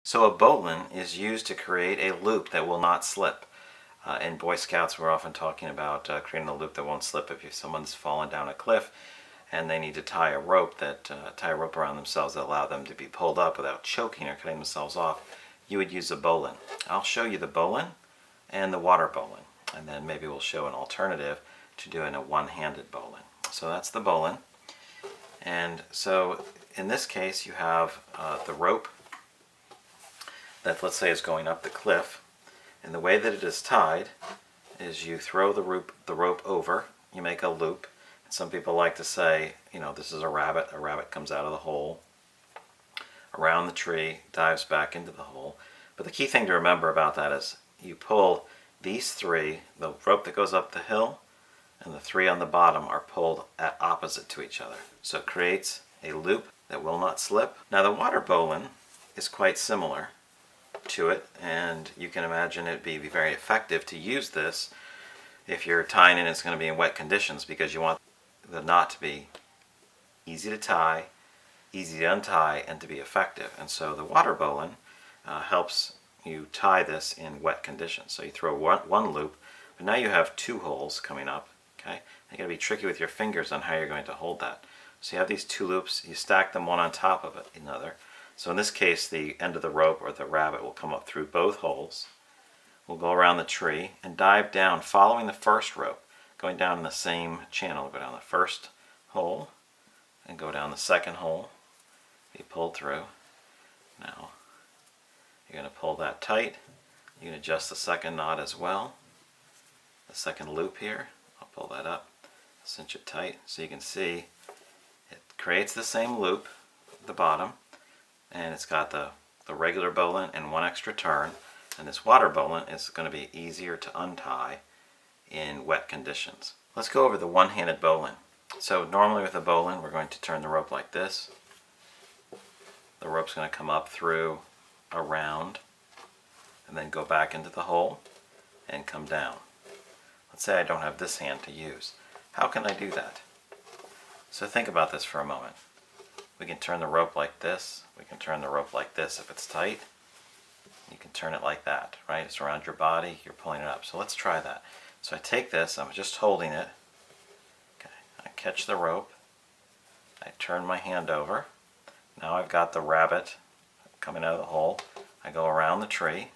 So a bowline is used to create a loop that will not slip. In Boy Scouts, we're often talking about creating a loop that won't slip. If someone's fallen down a cliff and they need to tie a rope around themselves that allow them to be pulled up without choking or cutting themselves off, you would use a bowline. I'll show you the bowline and the water bowline, and then maybe we'll show an alternative to doing a one-handed bowline. So that's the bowline. And so in this case, you have the rope that, let's say, is going up the cliff. And the way that it is tied is you throw the rope over, you make a loop. And some people like to say, this is a rabbit. A rabbit comes out of the hole, around the tree, dives back into the hole. But the key thing to remember about that is you pull these three, the rope that goes up the hill and the three on the bottom are pulled at opposite to each other. So it creates a loop that will not slip. Now the water bowline is quite similar to it, and you can imagine it be very effective to use this if you're tying and it's going to be in wet conditions, because you want the knot to be easy to tie, easy to untie, and to be effective. And so the water bowline helps you tie this in wet conditions. So you throw one loop, but now you have two holes coming up. Okay, you're going to be tricky with your fingers on how you're going to hold that. So you have these two loops, you stack them one on top of another. So in this case, the end of the rope or the rabbit will come up through both holes. We'll go around the tree and dive down following the first rope, going down in the same channel. Go down the first hole and go down the second hole, be pulled through. Now you're going to pull that tight. You can adjust the second knot as well. The second loop here, I'll pull that up, cinch it tight so you can see it creates the same loop at the bottom, and it's got the regular bowline and one extra turn. And this water bowline is going to be easier to untie in wet conditions. Let's go over the one-handed bowline. So normally with a bowline, we're going to turn the rope like this. The rope's going to come up through, around, and then go back into the hole and come down. Let's say I don't have this hand to use. How can I do that? So think about this for a moment. We can turn the rope like this. We can turn the rope like this if it's tight. You can turn it like that, right? It's around your body, you're pulling it up. So let's try that. So I take this, I'm just holding it. Okay, I catch the rope. I turn my hand over. Now I've got the rabbit coming out of the hole. I go around the tree.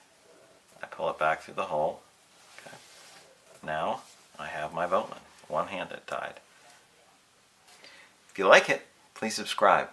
I pull it back through the hole. Okay. Now I have my bowline, one-handed tied. If you like it, please subscribe.